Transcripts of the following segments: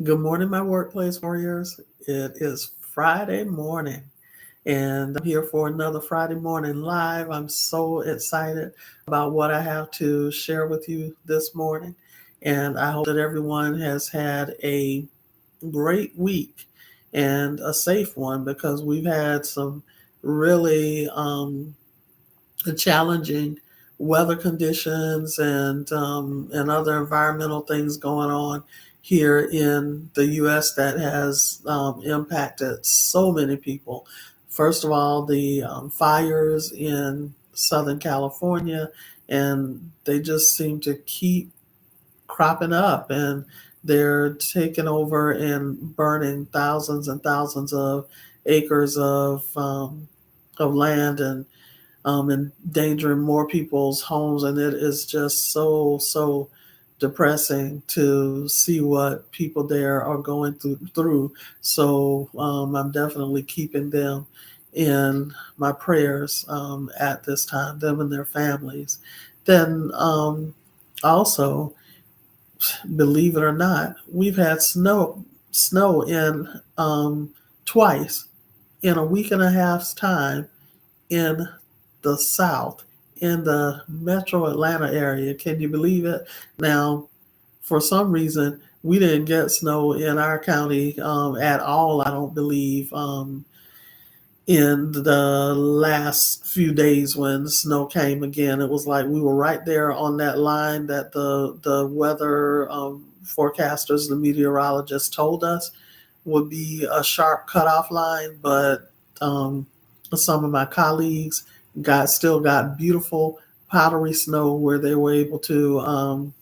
Good morning, my workplace warriors. It is Friday morning, and I'm here for another Friday morning live. I'm so excited about what I have to share with you this morning, and I hope that everyone has had a great week and a safe one because we've had some really challenging weather conditions and other environmental things going on here in the U.S. that has impacted so many people. First of all, the fires in Southern California, and they just seem to keep cropping up, and they're taking over and burning thousands and thousands of acres of land and endangering more people's homes, and it is just so depressing to see what people there are going through. So I'm definitely keeping them in my prayers at this time, them and their families. Then also, believe it or not, we've had snow in twice in a week and a half's time in the South, in the metro Atlanta area. Can you believe it? Now, for some reason, we didn't get snow in our county at all, I don't believe, in the last few days when the snow came again. It was like we were right there on that line that the weather forecasters, the meteorologists told us would be a sharp cutoff line, but um, some of my colleagues got beautiful powdery snow where they were able to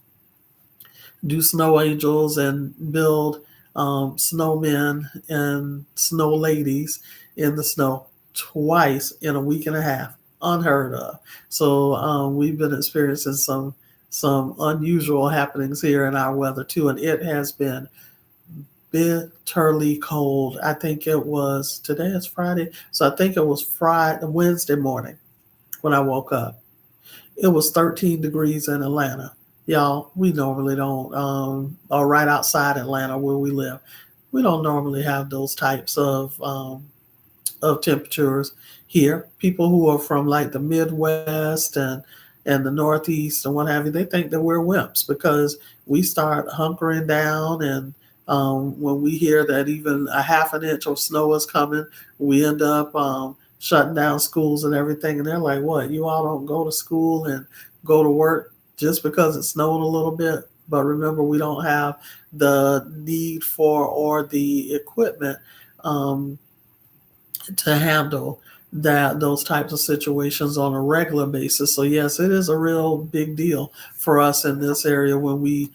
do snow angels and build snowmen and snow ladies in the snow twice in a week and a half, unheard of. So we've been experiencing some unusual happenings here in our weather too, and it has been bitterly cold. I think it was today is Friday, so I think it was Friday Wednesday morning when I woke up. It was 13 degrees in Atlanta. Y'all, we normally don't, or right outside Atlanta where we live, we don't normally have those types of temperatures here. People who are from like the Midwest and the Northeast and what have you, they think that we're wimps because we start hunkering down, and when we hear that even a half an inch of snow is coming, we end up shutting down schools and everything. And they're like, "What? You all don't go to school and go to work just because it snowed a little bit?" But remember, we don't have the need for or the equipment um, to handle those types of situations on a regular basis. So yes, it is a real big deal for us in this area when we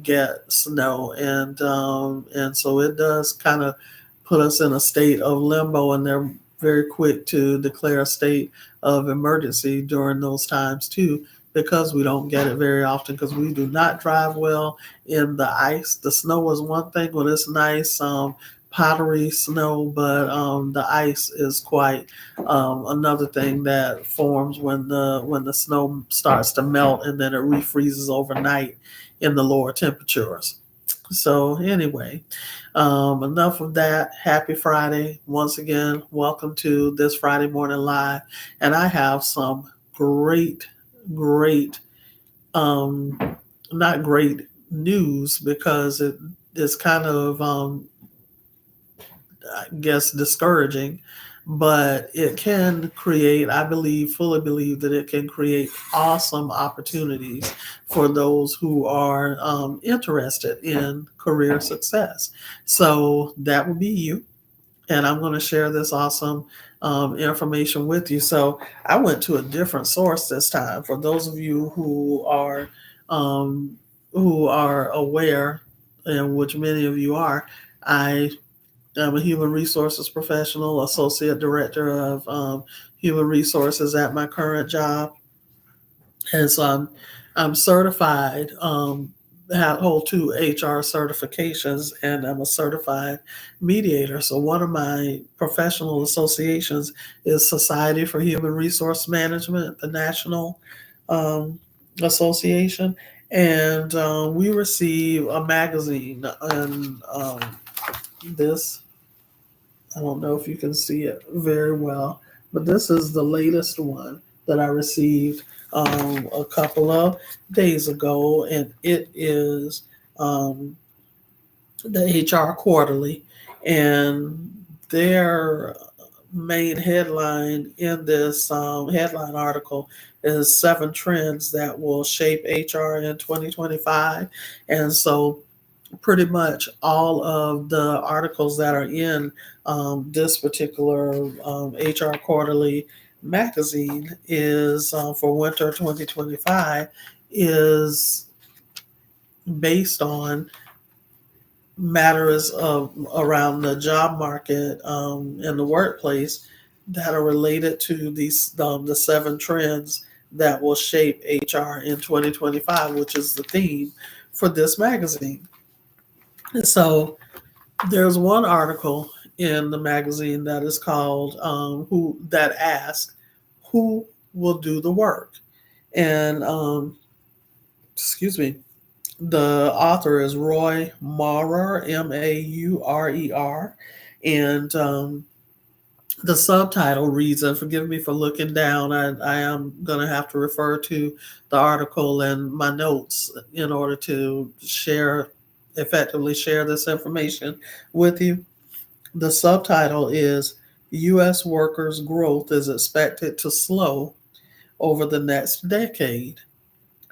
get snow, and so it does kind of put us in a state of limbo, and they're very quick to declare a state of emergency during those times too, because we don't get it very often because we do not drive well in the ice. The snow is one thing when it's nice, powdery snow, but the ice is quite another thing that forms when the snow starts to melt and then it refreezes overnight in the lower temperatures. So anyway, enough of that. Happy Friday once again. Welcome to this Friday morning live, and I have some great, um, not great news because it is kind of I guess discouraging, but it can create, I believe, fully believe that it can create awesome opportunities for those who are interested in career success. So that would be you. And I'm going to share this awesome information with you. So I went to a different source this time. For those of you um, who are aware, and which many of you are, I I'm a human resources professional, associate director of human resources at my current job, and so I'm certified. Hold two HR certifications, and I'm a certified mediator. So one of my professional associations is Society for Human Resource Management, the national um, association, And we receive a magazine, and this, I don't know if you can see it very well, but this is the latest one that I received a couple of days ago, and it is the HR Quarterly, and their main headline in this headline article is 7 trends that will shape HR in 2025. And so pretty much all of the articles that are in this particular HR Quarterly magazine is for winter 2025 is based on matters of around the job market and the workplace that are related to these the 7 trends that will shape HR in 2025, which is the theme for this magazine. And so there's one article in the magazine that is called "Who that asks who will do the work," and excuse me, the author is Roy Maurer, Maurer, and the subtitle reads, and forgive me for looking down, I am going to have to refer to the article and my notes in order to effectively share this information with you. The subtitle is U.S. Workers' Growth is Expected to Slow Over the Next Decade,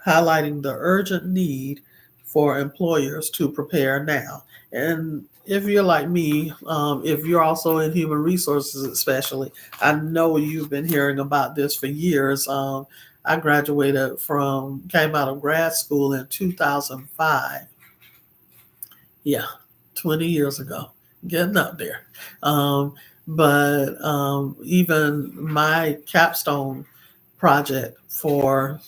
highlighting the urgent need for employers to prepare now. And if you're like me, if you're also in human resources, especially, I know you've been hearing about this for years. I came out of grad school in 2005. Yeah, 20 years ago, getting up there. But even my capstone project for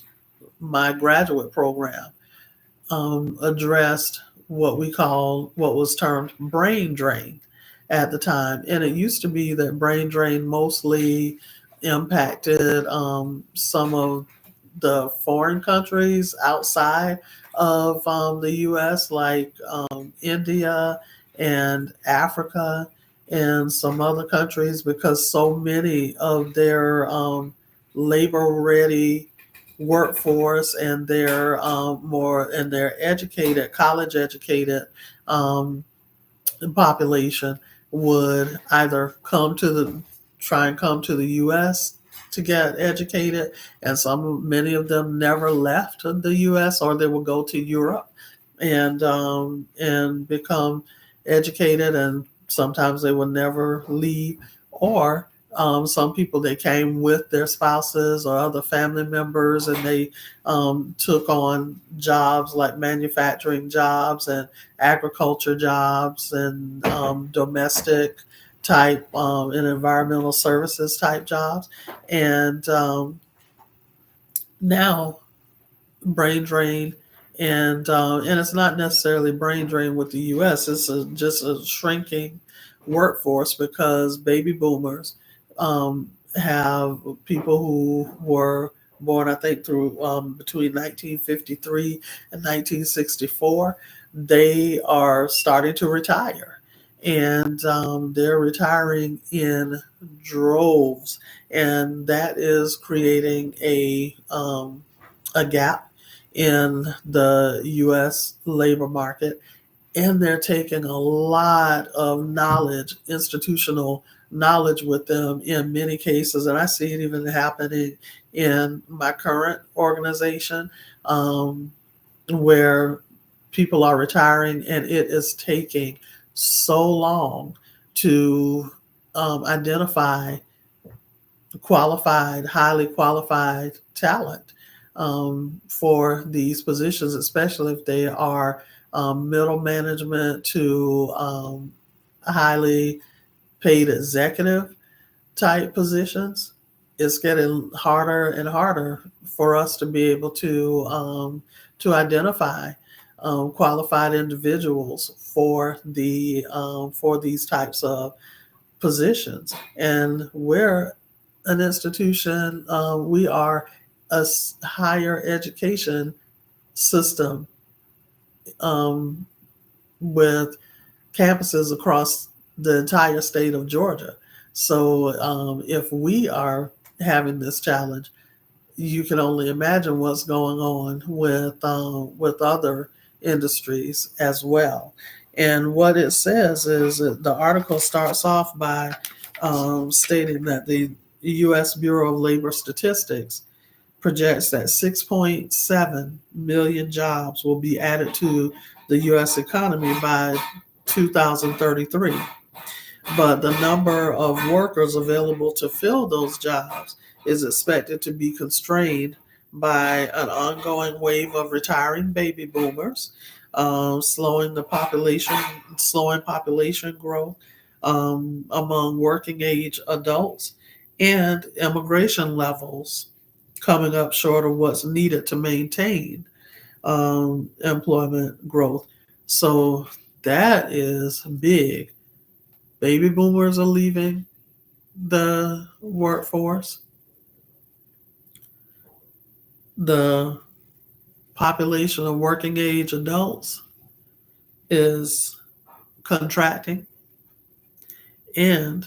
my graduate program addressed what was termed brain drain at the time. And it used to be that brain drain mostly impacted some of the foreign countries outside of the US, like India and Africa and some other countries, because so many of their labor ready workforce and their educated, college educated um, population would either try and come to the U.S. to get educated, and many of them never left the U.S., or they would go to Europe and become educated, and sometimes they would never leave. Or some people, they came with their spouses or other family members, and they took on jobs like manufacturing jobs and agriculture jobs and domestic type and environmental services type jobs. And now brain drain, and it's not necessarily brain drain with the U.S. It's just a shrinking workforce, because baby boomers have people who were born, I think, through between 1953 and 1964. They are starting to retire, and they're retiring in droves, and that is creating a gap in the U.S. labor market. And they're taking a lot of knowledge, institutional knowledge, with them in many cases. And I see it even happening in my current organization, where people are retiring, and it is taking so long to identify highly qualified talent for these positions, especially if they are middle management to highly paid executive type positions. It's getting harder and harder for us to be able to identify qualified individuals for these types of positions. And we're an institution. We are a higher education system um, with campuses across the entire state of Georgia. So if we are having this challenge, you can only imagine what's going on with other industries as well. And what it says is that the article starts off by stating that the U.S. Bureau of Labor Statistics projects that 6.7 million jobs will be added to the U.S. economy by 2033. But the number of workers available to fill those jobs is expected to be constrained by an ongoing wave of retiring baby boomers, slowing population growth among working age adults, and immigration levels coming up short of what's needed to maintain employment growth. So that is big. Baby boomers are leaving the workforce. The population of working age adults is contracting, and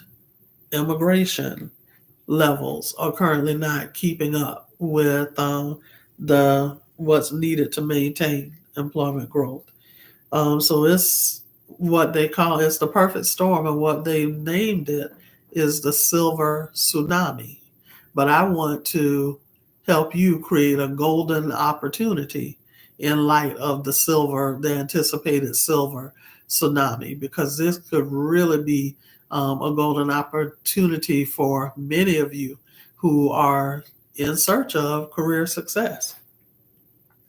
immigration levels are currently not keeping up with the what's needed to maintain employment growth. So it's what they call it's the perfect storm, and what they named it is the silver tsunami. But I want to help you create a golden opportunity in light of the anticipated silver tsunami, because this could really be a golden opportunity for many of you who are in search of career success.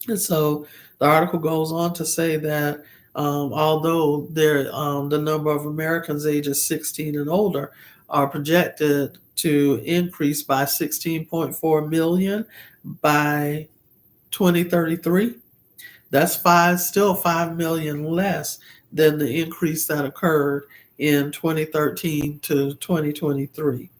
And so the article goes on to say that although the number of Americans ages 16 and older are projected to increase by 16.4 million by 2033, that's still 5 million less than the increase that occurred in 2013 to 2023.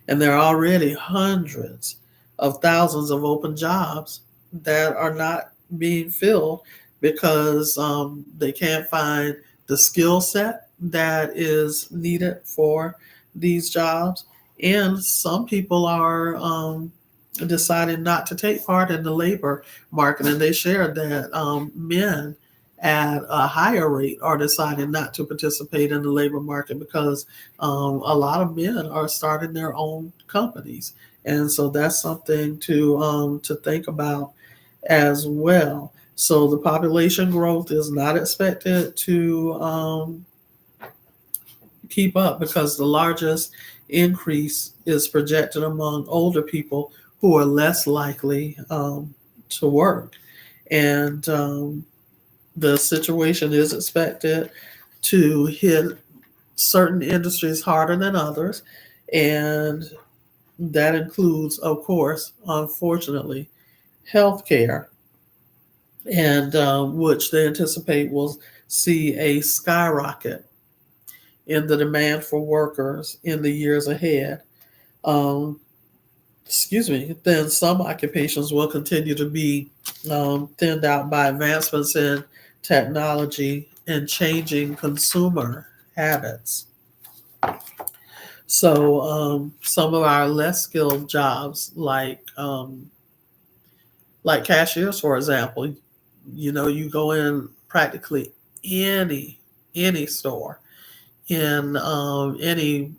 And there are already hundreds of thousands of open jobs that are not being filled because they can't find the skill set that is needed for these jobs. And some people are deciding not to take part in the labor market. And they shared that men at a higher rate are deciding not to participate in the labor market because a lot of men are starting their own companies, and so that's something to think about as well. So the population growth is not expected to keep up because the largest increase is projected among older people who are less likely to work, and the situation is expected to hit certain industries harder than others, and that includes, of course, unfortunately, healthcare, and which they anticipate will see a skyrocket in the demand for workers in the years ahead. Um, then some occupations will continue to be thinned out by advancements in technology and changing consumer habits. So some of our less skilled jobs, like cashiers, for example, you go in practically any store in any,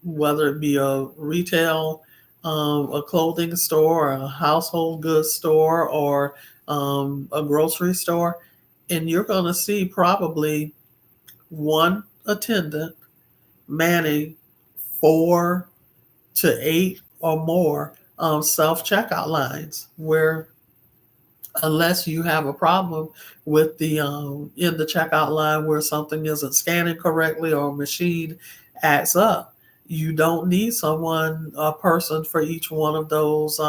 whether it be a retail, a clothing store, a household goods store, or a grocery store, and you're going to see probably one attendant manning 4 to 8 or more self checkout lines, where unless you have a problem with the in the checkout line where something isn't scanning correctly or a machine acts up, you don't need a person for each one of those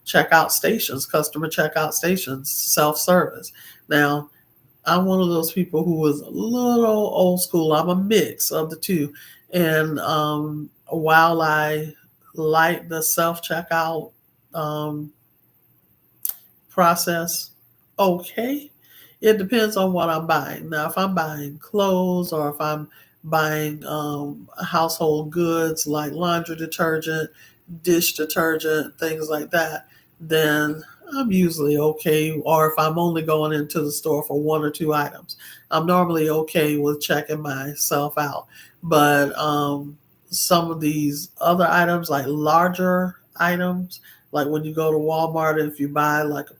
checkout stations, customer checkout stations, self service. Now, I'm one of those people who is a little old school. I'm a mix of the two. And while I like the self checkout process okay. It depends on what I'm buying. Now, if I'm buying clothes or if I'm buying household goods like laundry detergent, dish detergent, things like that, then I'm usually okay. Or if I'm only going into the store for one or two items, I'm normally okay with checking myself out. But some of these other items, like larger items, like when you go to Walmart, if you buy like a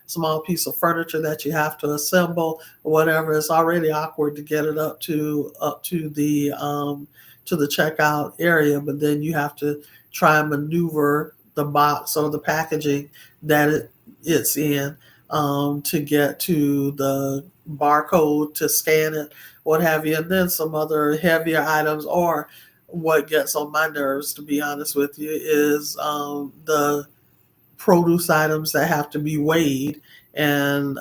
small piece of furniture that you have to assemble or whatever, it's already awkward to get it up to the checkout area. But then you have to try and maneuver the box or the packaging that it's in to get to the barcode to scan it, what have you. And then some other heavier items, or what gets on my nerves, to be honest with you, is the produce items that have to be weighed, and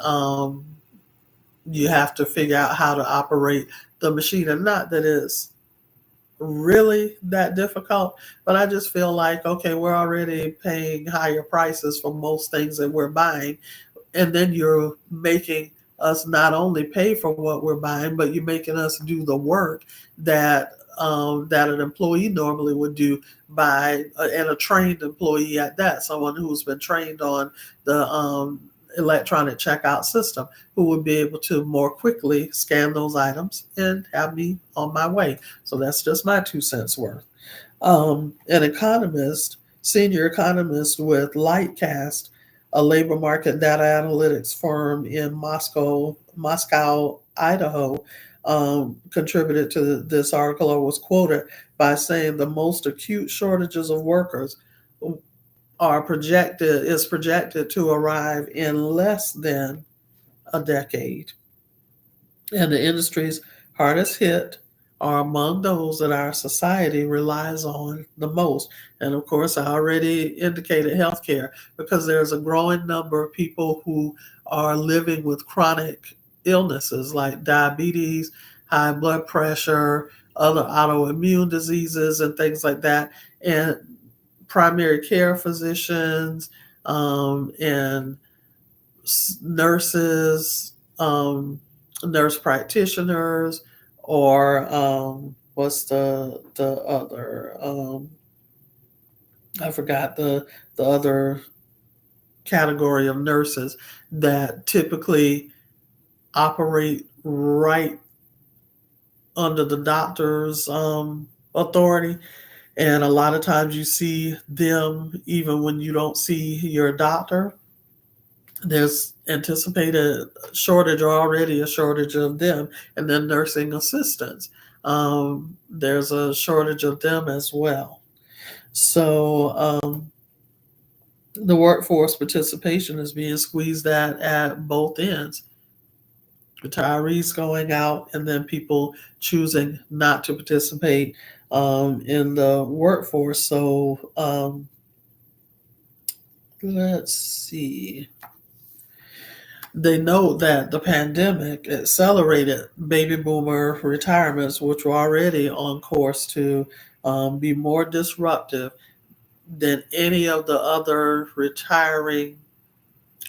you have to figure out how to operate the machine. And not that it's really that difficult, but I just feel like, okay, we're already paying higher prices for most things that we're buying, and then you're making us not only pay for what we're buying, but you're making us do the work that an employee normally would do and a trained employee at that, someone who's been trained on the electronic checkout system, who would be able to more quickly scan those items and have me on my way. So that's just my 2 cents worth. An economist, senior economist with Lightcast, a labor market data analytics firm in Moscow, Idaho, contributed to this article, or was quoted by saying the most acute shortages of workers is projected to arrive in less than a decade. And the industries hardest hit are among those that our society relies on the most. And of course, I already indicated healthcare, because there's a growing number of people who are living with chronic illnesses like diabetes, high blood pressure, other autoimmune diseases, and things like that. And primary care physicians and nurses, nurse practitioners, or what's the other? I forgot the other category of nurses that typically operate right under the doctor's authority. And a lot of times you see them even when you don't see your doctor. There's anticipated shortage, or already a shortage of them. And then nursing assistants, there's a shortage of them as well. So the workforce participation is being squeezed at both ends. Retirees going out, and then people choosing not to participate in the workforce. So let's see. They note that the pandemic accelerated baby boomer retirements, which were already on course to be more disruptive than any of the other retiring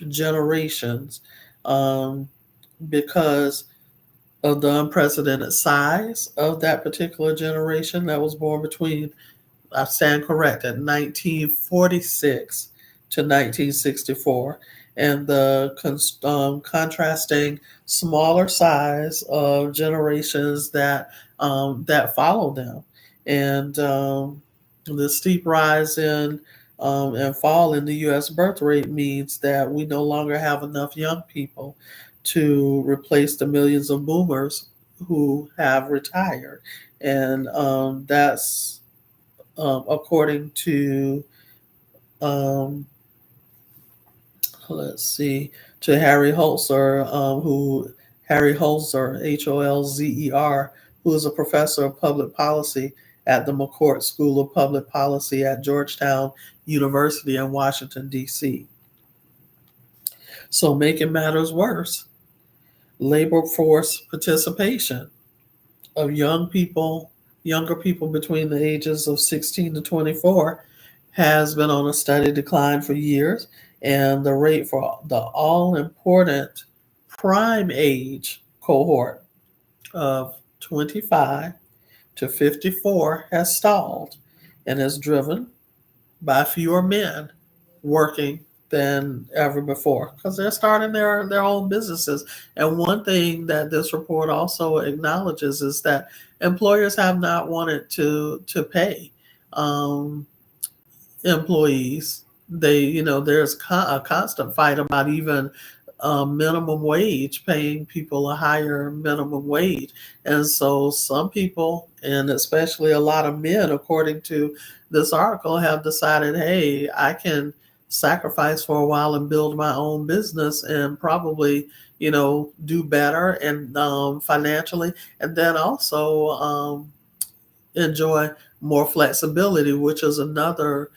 generations, um, because of the unprecedented size of that particular generation that was born between, I stand corrected, 1946 to 1964, and the contrasting smaller size of generations that follow them, and the steep rise in and fall in the U.S. birth rate means that we no longer have enough young people to replace the millions of boomers who have retired, and that's according to um, let's see, to Harry Holzer, Holzer, who is a professor of public policy at the McCourt School of Public Policy at Georgetown University in Washington, D.C. So, making matters worse, labor force participation of younger people between the ages of 16 to 24, has been on a steady decline for years. and the rate for the all important prime age cohort of 25 to 54 has stalled and is driven by fewer men working than ever before because they're starting their own businesses. And one thing that this report also acknowledges is that employers have not wanted to pay um, employees. There's a constant fight about even minimum wage, paying people a higher minimum wage. And so some people, and especially a lot of men, according to this article, have decided, hey, I can sacrifice for a while and build my own business and probably, do better and financially. And then also, enjoy more flexibility, which is another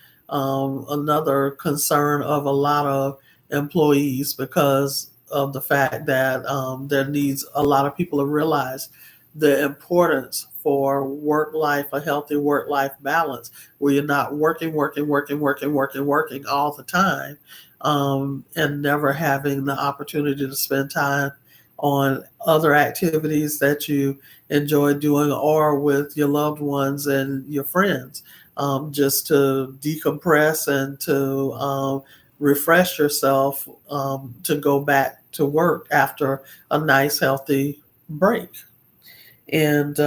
concern of a lot of employees because of the fact that there needs a lot of people to realize the importance for a healthy work life balance, where you're not working all the time, and never having the opportunity to spend time on other activities that you enjoy doing or with your loved ones and your friends, just to decompress and to refresh yourself, to go back to work after a nice, healthy break. And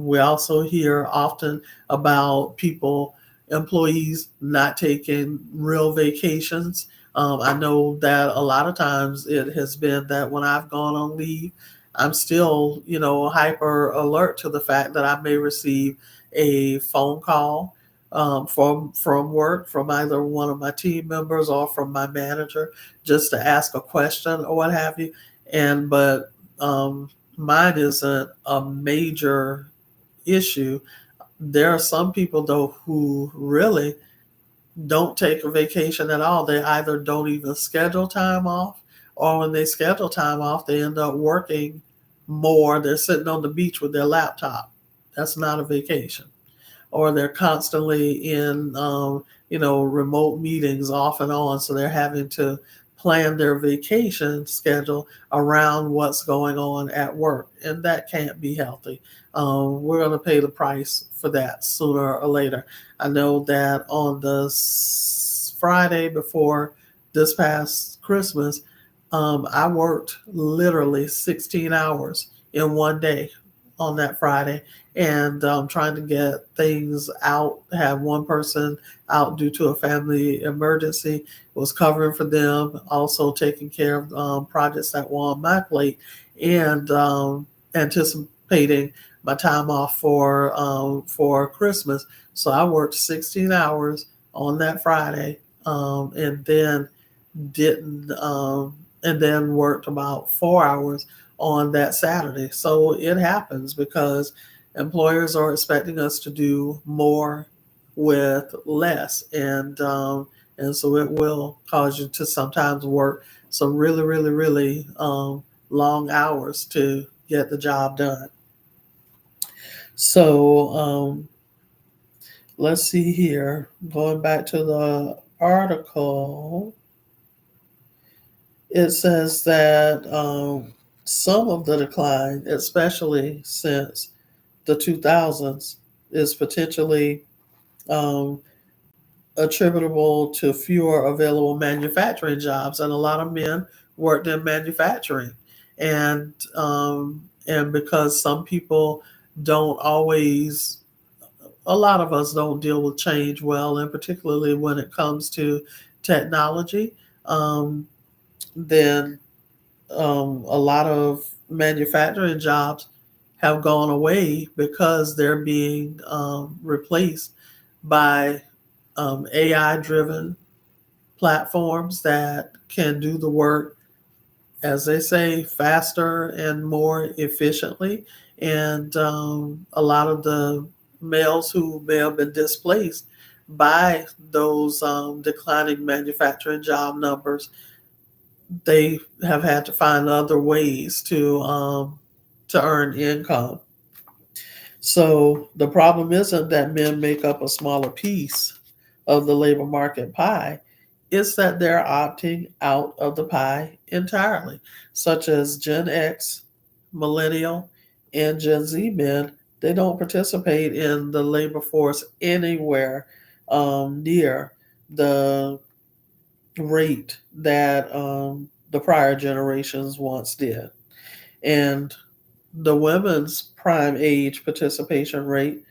we also hear often about employees not taking real vacations. I know that a lot of times it has been that when I've gone on leave, I'm still, hyper alert to the fact that I may receive a phone call from work, from either one of my team members or from my manager, just to ask a question or what have you. But mine isn't a major issue. There are some people, though, who really don't take a vacation at all. They either don't even schedule time off, or when they schedule time off, they end up working more. They're sitting on the beach with their laptop. That's not a vacation. Or they're constantly in, remote meetings off and on. So they're having to plan their vacation schedule around what's going on at work. And that can't be healthy. We're going to pay the price for that sooner or later. I know that on the Friday before this past Christmas, I worked literally 16 hours in one day on that Friday, and trying to get things out. Have one person out due to a family emergency, was covering for them, also taking care of projects that were on my plate, and anticipating my time off for Christmas. So I worked 16 hours on that Friday, and then didn't and then worked about 4 hours on that Saturday. So it happens because employers are expecting us to do more with less, and so it will cause you to sometimes work some really, really, really long hours to get the job done. So let's see here. Going back to the article, it says that some of the decline, especially since the 2000s, is potentially um, attributable to fewer available manufacturing jobs, and a lot of men worked in manufacturing, and because some people don't always, a lot of us don't deal with change well, and particularly when it comes to technology, um, then a lot of manufacturing jobs have gone away because they're being replaced by AI driven platforms that can do the work, as they say, faster and more efficiently. And a lot of the males who may have been displaced by those declining manufacturing job numbers, they have had to find other ways to earn income. So the problem isn't that men make up a smaller piece of the labor market pie. It's that they're opting out of the pie entirely, such as Gen X, Millennial, and Gen Z men. They don't participate in the labor force anywhere near the rate that the prior generations once did. And the women's prime age participation rate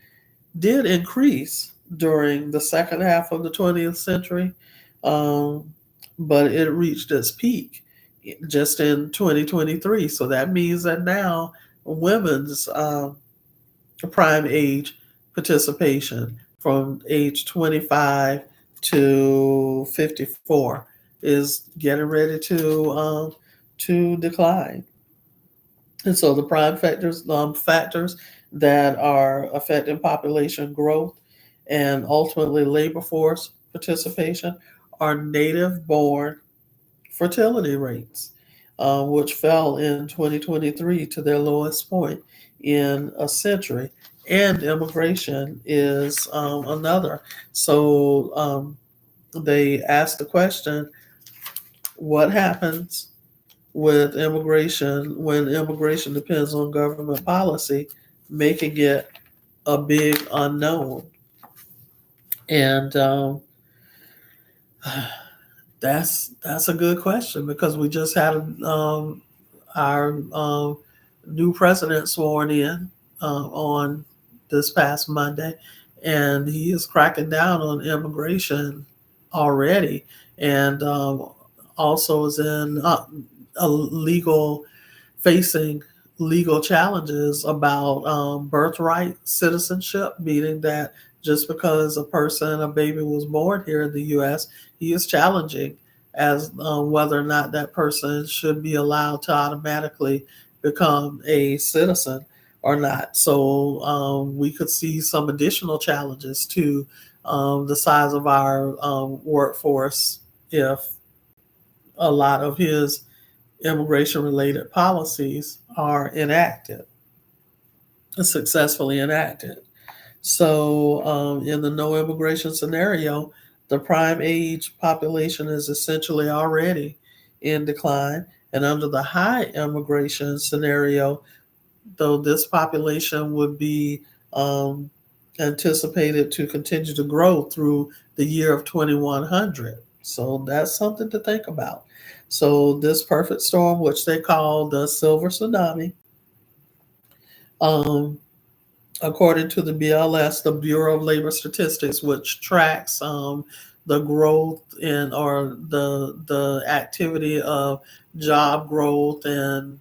did increase during the second half of the 20th century, um, but it reached its peak just in 2023. So that means that now women's prime age participation from age 25 to 54 is getting ready to decline. And so the prime factors that are affecting population growth and ultimately labor force participation are native born fertility rates, which fell in 2023 to their lowest point in a century. And immigration is another. So they asked the question, what happens with immigration when immigration depends on government policy, making it a big unknown? And that's a good question because we just had our new president sworn in on this past Monday, and he is cracking down on immigration already, and also is in a legal facing legal challenges about birthright citizenship, meaning that just because a baby was born here in the U.S., he is challenging as whether or not that person should be allowed to automatically become a citizen or not. So we could see some additional challenges to the size of our workforce if a lot of his immigration related policies are enacted, successfully enacted. So, in the no immigration scenario, the prime age population is essentially already in decline. And under the high immigration scenario, though this population would be um, anticipated to continue to grow through the year of 2100. So that's something to think about. So this perfect storm, which they call the silver tsunami, um, according to the BLS, the Bureau of Labor Statistics, which tracks the growth in or the activity of job growth and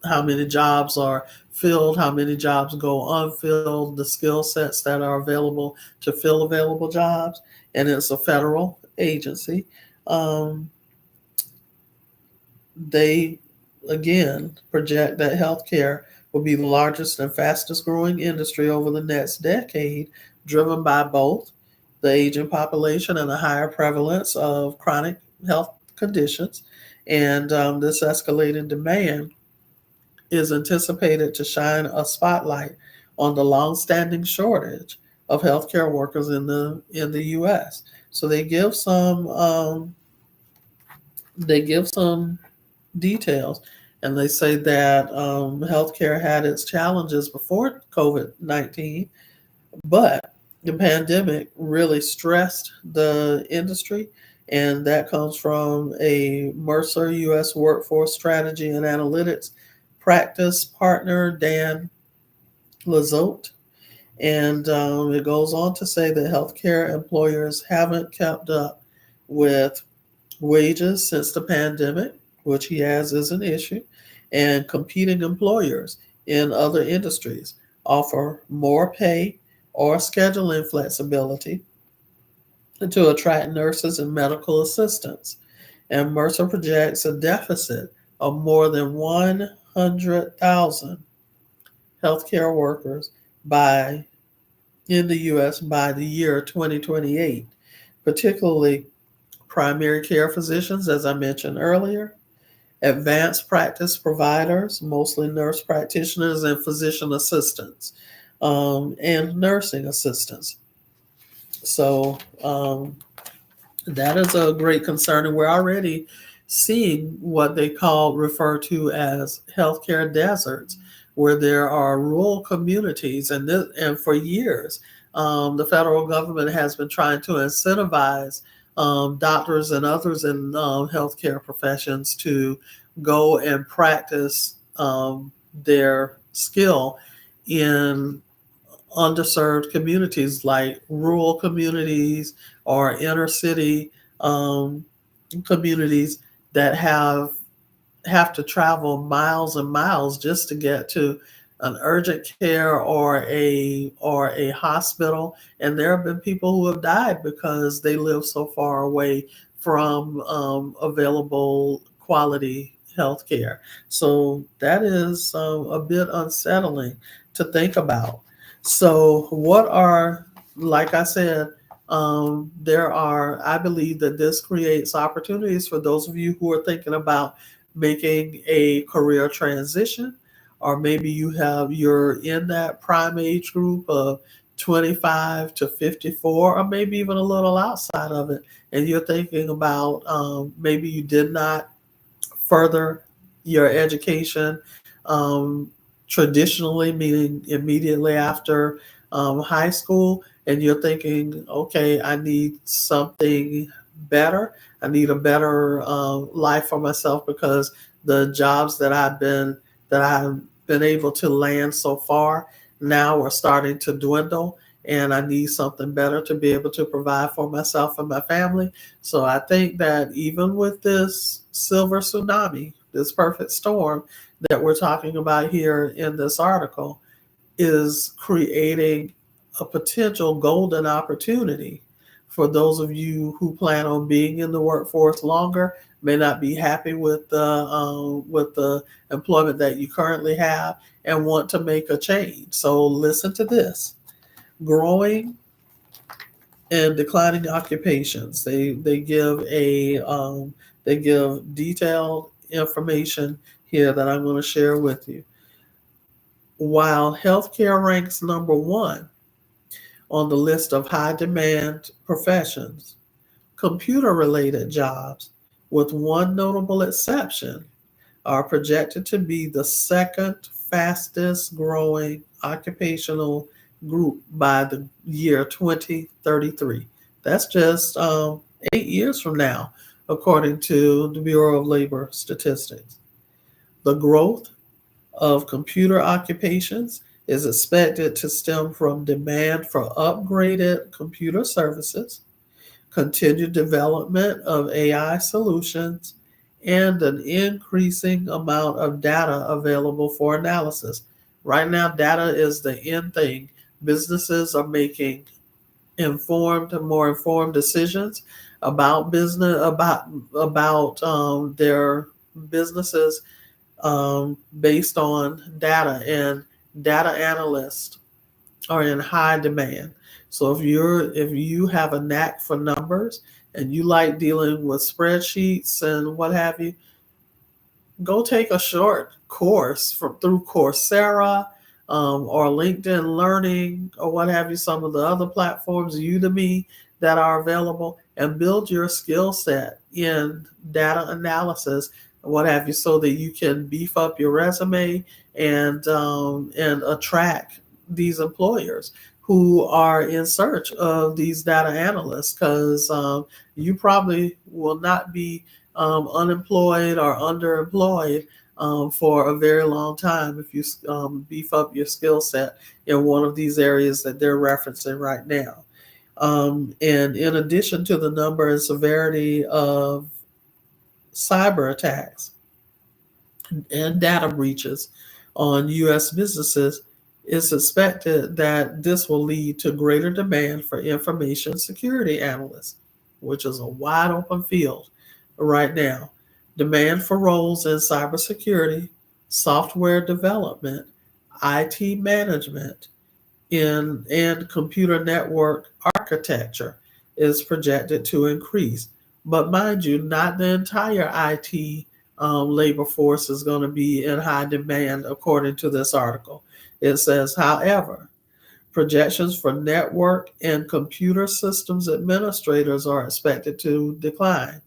how many jobs are filled, how many jobs go unfilled, the skill sets that are available to fill available jobs, and it's a federal agency. Um, they again project that healthcare will be the largest and fastest growing industry over the next decade, driven by both the aging population and a higher prevalence of chronic health conditions. And this escalating demand is anticipated to shine a spotlight on the long-standing shortage of healthcare workers in the U.S. So they give some details, and they say that healthcare had its challenges before COVID-19, but the pandemic really stressed the industry, and that comes from a Mercer U.S. Workforce Strategy and Analytics practice partner, Dan Lazote. And it goes on to say that healthcare employers haven't kept up with wages since the pandemic, which he has is an issue, and competing employers in other industries offer more pay or scheduling flexibility to attract nurses and medical assistants. And Mercer projects a deficit of more than 100,000 healthcare workers by in the US by the year 2028, particularly primary care physicians, as I mentioned earlier, advanced practice providers, mostly nurse practitioners and physician assistants, and nursing assistants. So that is a great concern, and we're already seeing what they refer to as healthcare deserts, where there are rural communities, and for years, the federal government has been trying to incentivize doctors and others in healthcare professions to go and practice their skill in underserved communities like rural communities or inner city um, communities that have to travel miles and miles just to get to an urgent care or a hospital. And there have been people who have died because they live so far away from available quality health care. So that is a bit unsettling to think about. So what are, like I said, I believe that this creates opportunities for those of you who are thinking about making a career transition, or maybe you're in that prime age group of 25 to 54, or maybe even a little outside of it, and you're thinking about maybe you did not further your education traditionally, meaning immediately after high school, and you're thinking, okay, I need something better. I need a better life for myself because the jobs that I've been able to land so far now are starting to dwindle, and I need something better to be able to provide for myself and my family. So I think that even with this silver tsunami, this perfect storm that we're talking about here in this article, is creating a potential golden opportunity for those of you who plan on being in the workforce longer, may not be happy with the employment that you currently have, and want to make a change. So listen to this: growing and declining occupations. They give detailed information here that I'm going to share with you. While healthcare ranks number one on the list of high demand professions, computer related jobs, with one notable exception, are projected to be the second fastest growing occupational group by the year 2033. That's just 8 years from now, according to the Bureau of Labor Statistics. The growth of computer occupations is expected to stem from demand for upgraded computer services, continued development of AI solutions, and an increasing amount of data available for analysis. Right now, data is the in thing. Businesses are making more informed decisions about their businesses based on data, and data analysts are in high demand. So if you have a knack for numbers and you like dealing with spreadsheets and what have you, go take a short course through Coursera or LinkedIn Learning or what have you, some of the other platforms, Udemy, that are available, and build your skill set in data analysis and what have you, so that you can beef up your resume and attract these employers who are in search of these data analysts, because you probably will not be unemployed or underemployed for a very long time if you beef up your skill set in one of these areas that they're referencing right now. And in addition to the number and severity of cyber attacks and data breaches on U.S. businesses, it's expected that this will lead to greater demand for information security analysts, which is a wide open field right now. Demand for roles in cybersecurity, software development, IT management, and computer network architecture is projected to increase. But mind you, not the entire IT labor force is going to be in high demand, according to this article. It says, however, Projections for network and computer systems administrators are expected to decline.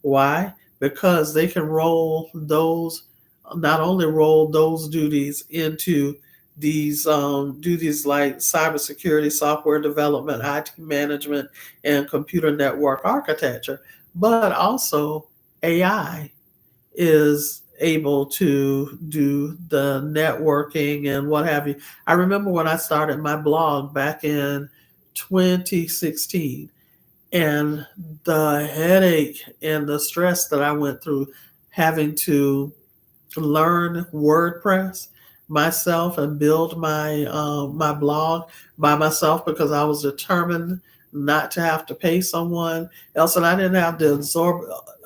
Why? Because they can not only roll those duties into these duties like cybersecurity, software development, IT management, and computer network architecture, but also AI is able to do the networking and what have you. I remember when I started my blog back in 2016, and the headache and the stress that I went through having to learn WordPress myself and build my blog by myself, because I was determined not to have to pay someone else, and I didn't have the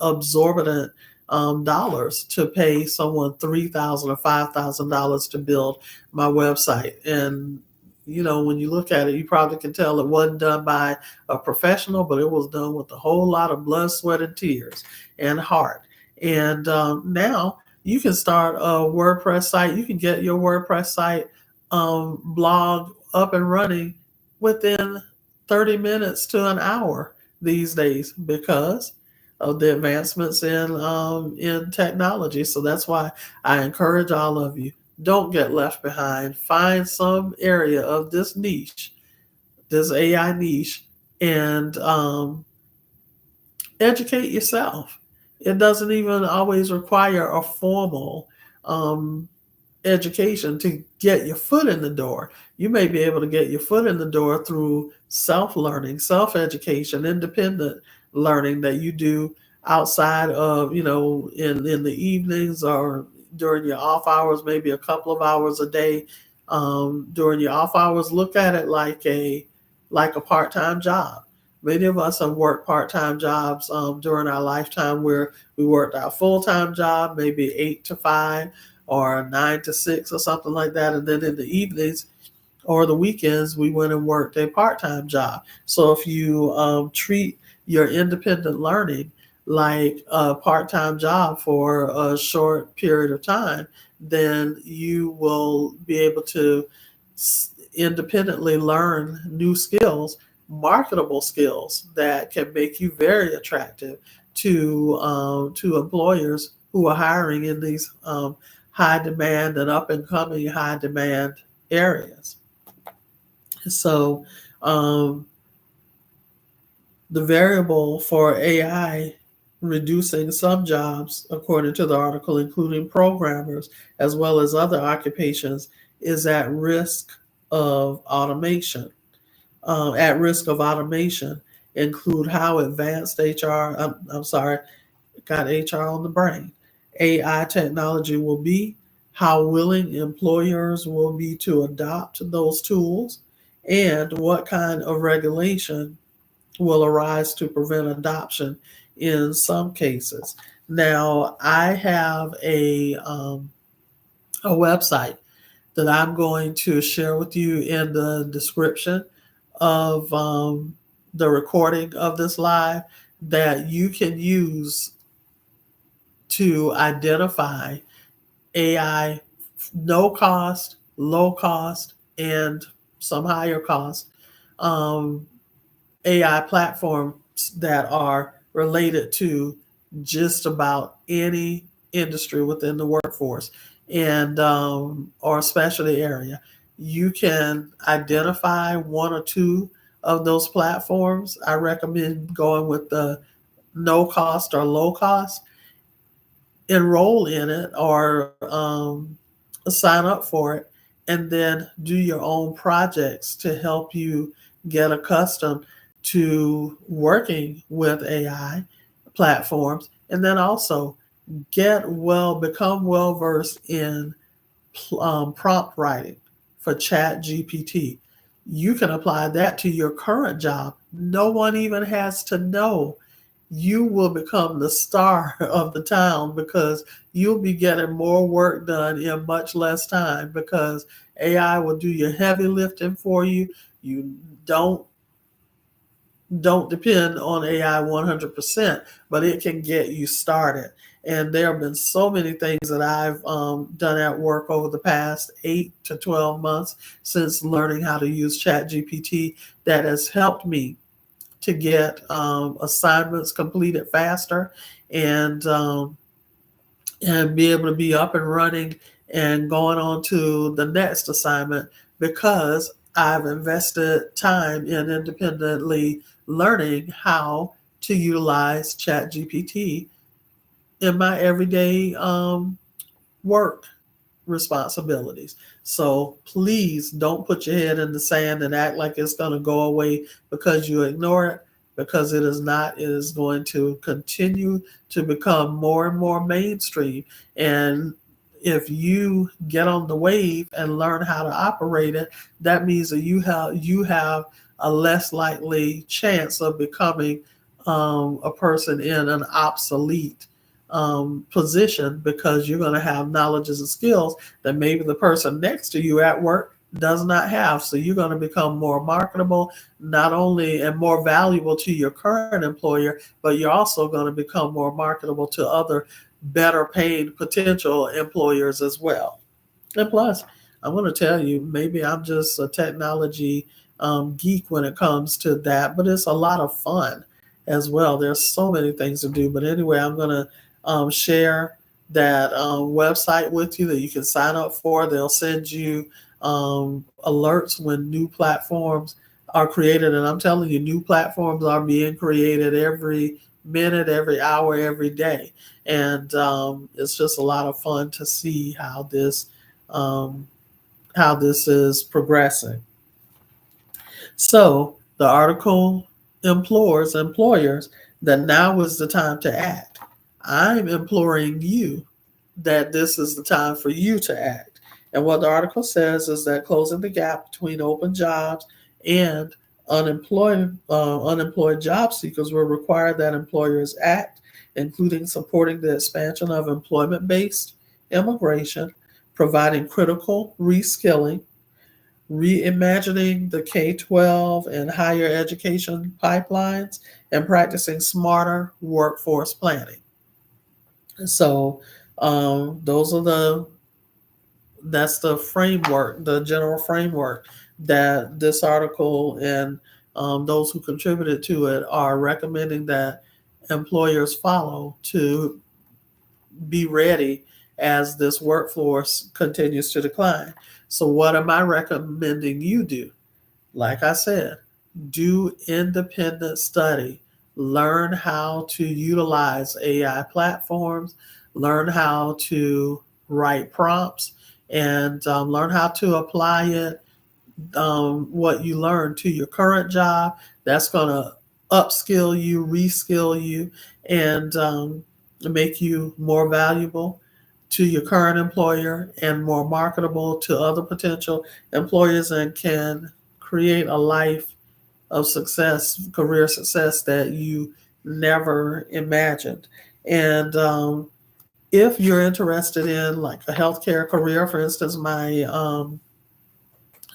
absorbent dollars to pay someone $3,000 or $5,000 to build my website. And when you look at it, you probably can tell it wasn't done by a professional, but it was done with a whole lot of blood, sweat, and tears and heart. And now you can start a WordPress site. You can get your WordPress site blog up and running within 30 minutes to an hour these days because of the advancements in technology. So that's why I encourage all of you, don't get left behind. Find some area of this niche, this AI niche, and educate yourself. It doesn't even always require a formal um, education to get your foot in the door. You may be able to get your foot in the door through self learning, self education, independent learning that you do outside of, in the evenings or during your off hours, maybe a couple of hours a day. During your off hours, look at it like a part-time job. Many of us have worked part-time jobs during our lifetime, where we worked our full-time job, maybe 8 to 5 or 9 to 6 or something like that. And then in the evenings or the weekends, we went and worked a part-time job. So if you treat your independent learning like a part-time job for a short period of time, then you will be able to independently learn new skills, marketable skills that can make you very attractive to employers who are hiring in these high demand and up and coming high demand areas. So um, the variable for AI reducing some jobs, according to the article, including programmers as well as other occupations, is at risk of automation. At risk of automation include how advanced HR, I'm sorry, got HR on the brain, AI technology will be, how willing employers will be to adopt those tools, and what kind of regulation will arise to prevent adoption in some cases. Now, I have a website that I'm going to share with you in the description of the recording of this live that you can use to identify AI no cost, low cost, and some higher cost um, AI platforms that are related to just about any industry within the workforce and or specialty area. You can identify one or two of those platforms. I recommend going with the no cost or low cost, enroll in it or sign up for it, and then do your own projects to help you get accustomed to working with AI platforms, and then also become well versed in prompt writing for Chat GPT. You can apply that to your current job. No one even has to know. You will become the star of the town because you'll be getting more work done in much less time because AI will do your heavy lifting for you. You don't don't depend on AI 100%, but it can get you started. And there have been so many things that I've done at work over the past 8 to 12 months since learning how to use ChatGPT that has helped me to get assignments completed faster, and be able to be up and running and going on to the next assignment, because I've invested time in independently learning how to utilize ChatGPT in my everyday work responsibilities. So please don't put your head in the sand and act like it's going to go away because you ignore it, because it is not. It is going to continue to become more and more mainstream. And if you get on the wave and learn how to operate it, that means that you have a less likely chance of becoming a person in an obsolete position, because you're going to have knowledges and skills that maybe the person next to you at work does not have. So you're going to become more marketable, not only and more valuable to your current employer, but you're also going to become more marketable to other better paid potential employers as well. And plus, I'm going to tell you, maybe I'm just a technology geek when it comes to that, but it's a lot of fun as well. There's so many things to do. But anyway, I'm going to share that website with you that you can sign up for. They'll send you alerts when new platforms are created. And I'm telling you, new platforms are being created every minute, every hour, every day. And it's just a lot of fun to see um, how this is progressing. So the article implores employers that now is the time to act. I'm imploring you that this is the time for you to act. And what the article says is that closing the gap between open jobs and unemployed job seekers will require that employers act, including supporting the expansion of employment based immigration, providing critical reskilling, reimagining the K 12 and higher education pipelines, and practicing smarter workforce planning. So, those are that's the framework, the general framework that this article and those who contributed to it are recommending that employers follow to be ready as this workforce continues to decline. So, what am I recommending you do? Like I said, do independent study, learn how to utilize AI platforms, learn how to write prompts, and learn how to apply it, what you learn, to your current job. That's going to upskill you, reskill you, and make you more valuable to your current employer and more marketable to other potential employers, and can create a life of success, career success that you never imagined. And if you're interested in like a healthcare career, for instance, my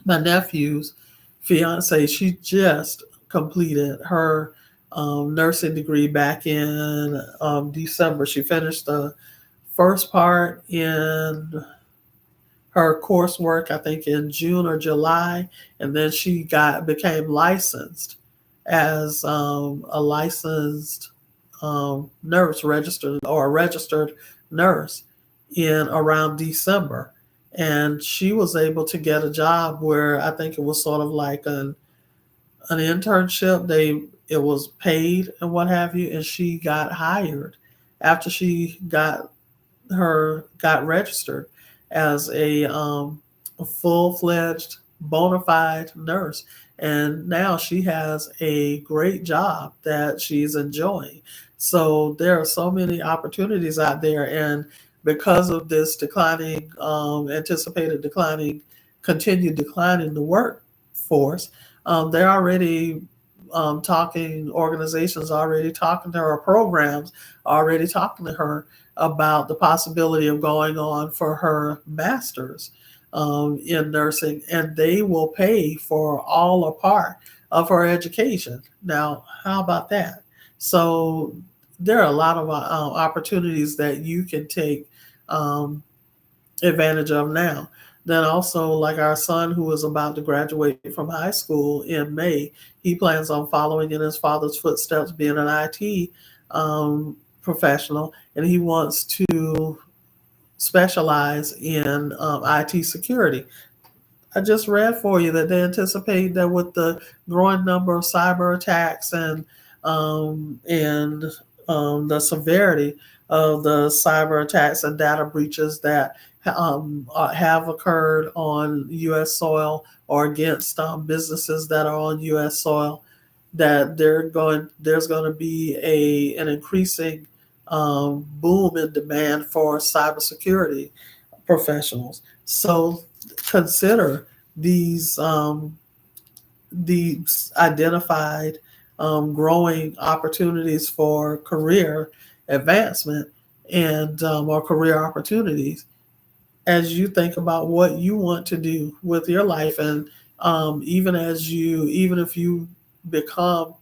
nephew's fiance, she just completed her nursing degree back in December. She finished the first part in her coursework, I think in June or July, and then she got became licensed as a licensed nurse, registered or a registered nurse in around December. And she was able to get a job where I think it was sort of like an internship. It was paid and what have you, and she got hired after she got registered as a full-fledged bona fide nurse, and now she has a great job that she's enjoying. So there are so many opportunities out there, and because of this declining, anticipated declining, continued decline in the workforce, they're already talking, organizations already talking to her, programs already talking to her about the possibility of going on for her master's in nursing, and they will pay for all or part of her education. Now, how about that? So there are a lot of opportunities that you can take um, advantage of now. Then also, like our son who is about to graduate from high school in May, he plans on following in his father's footsteps, being an IT professional, and he wants to specialize in IT security. I just read for you that they anticipate that with the growing number of cyber attacks and the severity of the cyber attacks and data breaches that have occurred on U.S. soil or against businesses that are on U.S. soil, that there's going to be an increasing boom in demand for cybersecurity professionals. So consider these these identified growing opportunities for career advancement and or career opportunities as you think about what you want to do with your life, and even if you become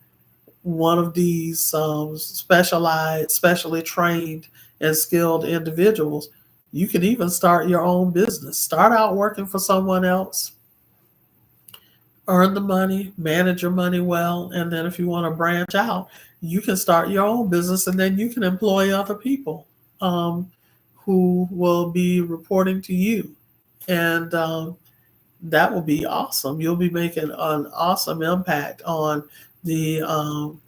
one of these specially trained and skilled individuals, you can even start your own business. Start out working for someone else, earn the money, manage your money well, and then if you want to branch out, you can start your own business, and then you can employ other people um, who will be reporting to you, and that will be awesome. You'll be making an awesome impact the on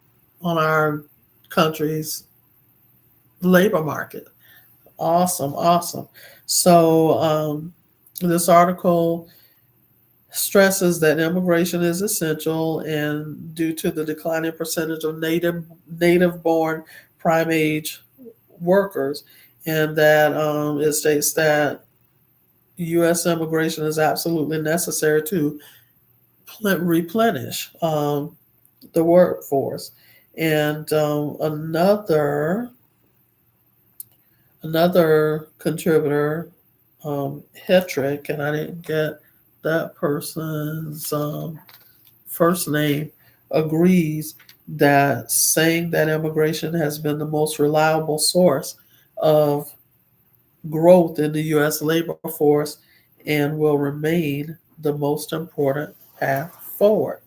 our country's labor market. Awesome, awesome. So this article stresses that immigration is essential, and due to the declining percentage of native born prime age workers, and that it states that U.S. immigration is absolutely necessary to replenish the workforce. And another contributor, Hetrick, and I didn't get that person's first name, agrees that saying that immigration has been the most reliable source of growth in the U.S. labor force and will remain the most important path forward.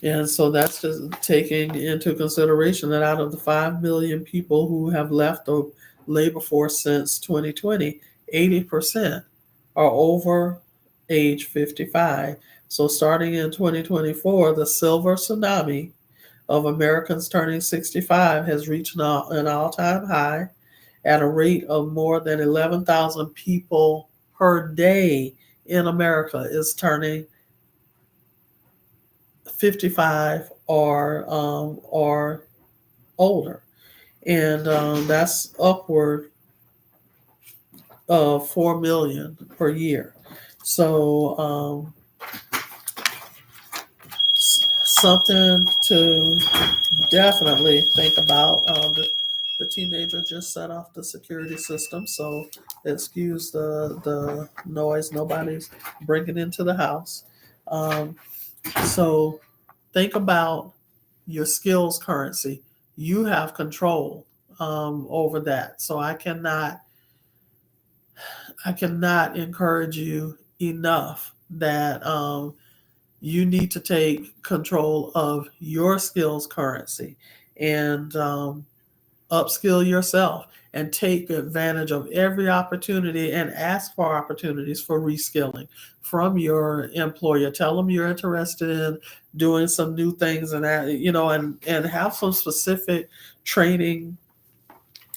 And so that's just taking into consideration that out of the 5 million people who have left the labor force since 2020, 80% are over age 55. So starting in 2024, the silver tsunami of Americans turning 65 has reached an all-time high at a rate of more than 11,000 people per day in America is turning 55 or older, and that's upward of 4 million per year. So something to definitely think about. The teenager just set off the security system, so excuse the noise. Nobody's breaking into the house. Um, so think about your skills currency. You have control over that. So I cannot encourage you enough that you need to take control of your skills currency and upskill yourself and take advantage of every opportunity and ask for opportunities for reskilling from your employer. Tell them you're interested in doing some new things, and that, and have some specific training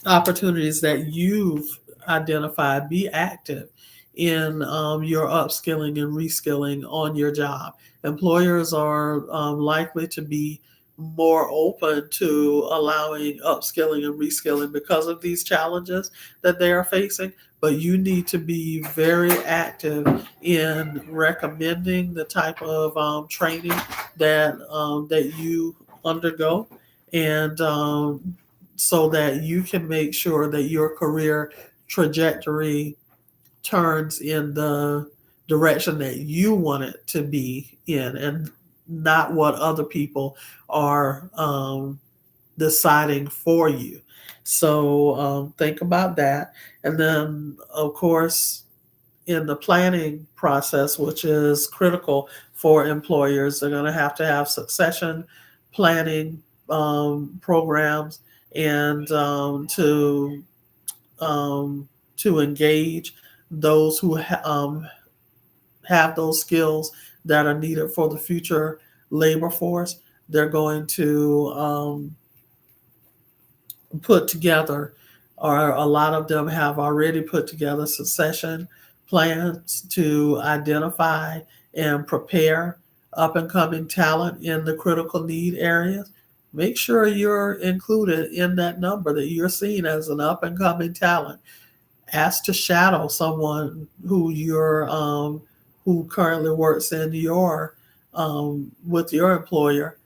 opportunities that you've identified. Be active in your upskilling and reskilling on your job. Employers are likely to be more open to allowing upskilling and reskilling because of these challenges that they are facing. But you need to be very active in recommending the type of training that you undergo, and so that you can make sure that your career trajectory turns in the direction that you want it to be in, and not what other people are deciding for you. So think about that. And then, of course, in the planning process, which is critical for employers, they're going to have succession planning programs and um, to engage those who have those skills that are needed for the future labor force. They're going to put together, or a lot of them have already put together succession plans to identify and prepare up and coming talent in the critical need areas. Make sure you're included in that number, that you're seen as an up and coming talent. Ask to shadow someone who currently works in your with your employer,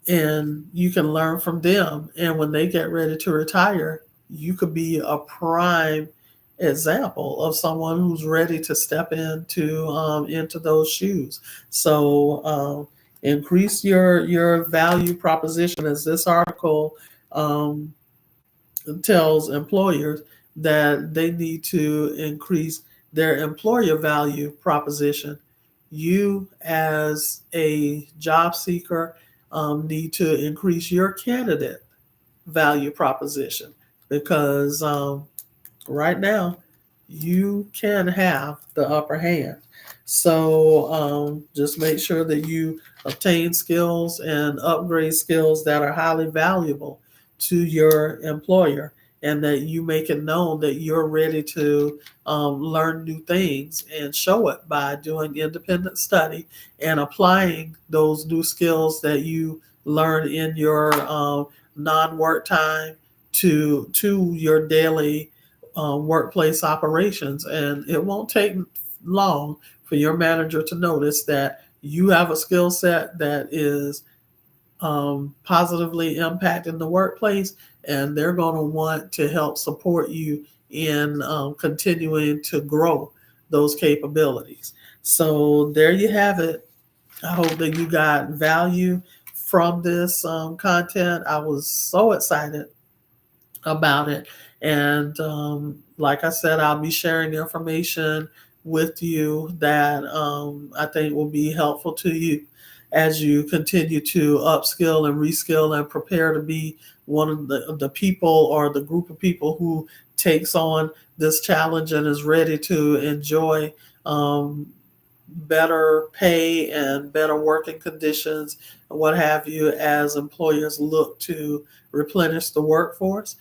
and you can learn from them. And when they get ready to retire, you could be a prime example of someone who's ready to step into those shoes. So increase your value proposition, as this article um, tells employers that they need to increase their employer value proposition. You, as a job seeker, need to increase your candidate value proposition, because right now you can have the upper hand. So just make sure that you obtain skills and upgrade skills that are highly valuable to your employer, and that you make it known that you're ready to learn new things, and show it by doing independent study and applying those new skills that you learn in your non-work time to your daily workplace operations. And it won't take long for your manager to notice that you have a skill set that is positively impacting the workplace, and they're going to want to help support you in continuing to grow those capabilities. So there you have it. I hope that you got value from this content. I was so excited about it. And like I said, I'll be sharing information with you that I think will be helpful to you as you continue to upskill and reskill and prepare to be one of the people, or the group of people who takes on this challenge and is ready to enjoy um, better pay and better working conditions and what have you, as employers look to replenish the workforce.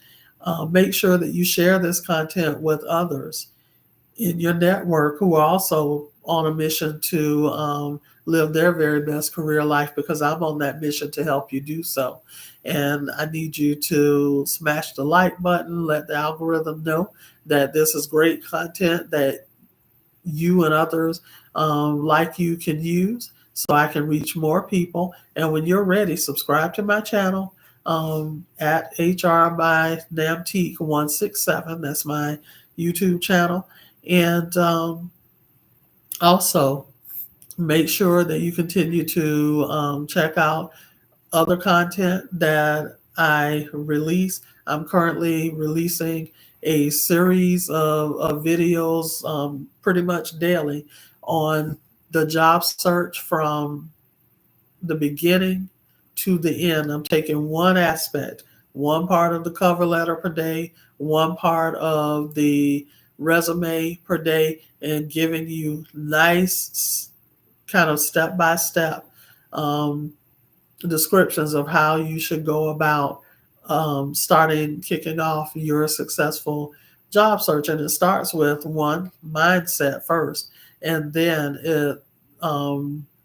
Make sure that you share this content with others in your network who are also on a mission to live their very best career life, because I'm on that mission to help you do so. And I need you to smash the like button, let the algorithm know that this is great content that you and others like you can use, so I can reach more people. And when you're ready, subscribe to my channel at HR by Namteek 167. That's my YouTube channel. And also make sure that you continue to check out other content that I release. I'm currently releasing a series of videos pretty much daily on the job search from the beginning to the end. I'm taking one aspect, one part of the cover letter per day, one part of the resume per day, and giving you nice kind of step by step descriptions of how you should go about kicking off your successful job search. And it starts with one mindset first, and then it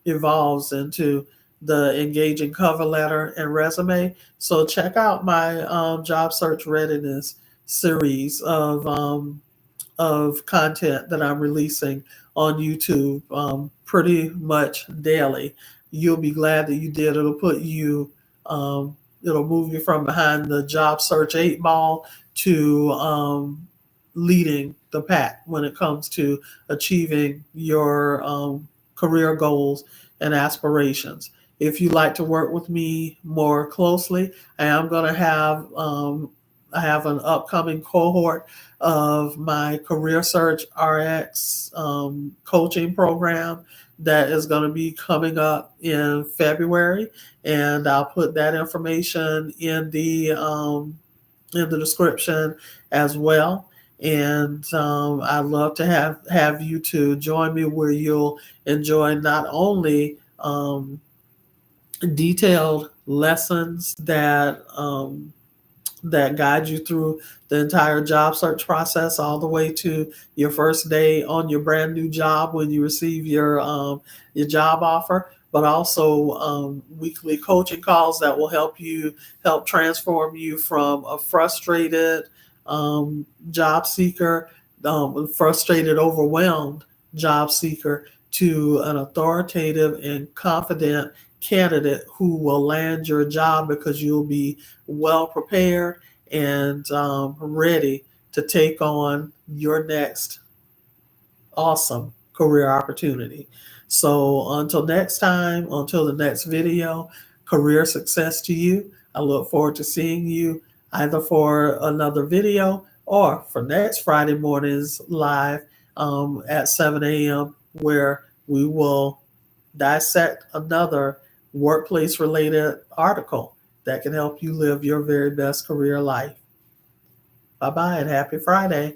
evolves into the engaging cover letter and resume. So check out my job search readiness series of content that I'm releasing on YouTube pretty much daily. You'll be glad that you did. It'll move you from behind the job search eight ball to leading the pack when it comes to achieving your career goals and aspirations. if you'd like to work with me more closely, I am going to have I have an upcoming cohort of my Career Search RX coaching program that is going to be coming up in February, and I'll put that information in the description as well. And I'd love to have you to join me, where you'll enjoy not only detailed lessons that guide you through the entire job search process, all the way to your first day on your brand new job when you receive your job offer, but also weekly coaching calls that will help transform you from a frustrated job seeker, frustrated, overwhelmed job seeker, to an authoritative and confident candidate who will land your job, because you'll be well prepared and ready to take on your next awesome career opportunity. So until next time, until the next video, career success to you. I look forward to seeing you either for another video or for next Friday mornings live at 7 a.m., where we will dissect another workplace related article that can help you live your very best career life. Bye bye and happy Friday.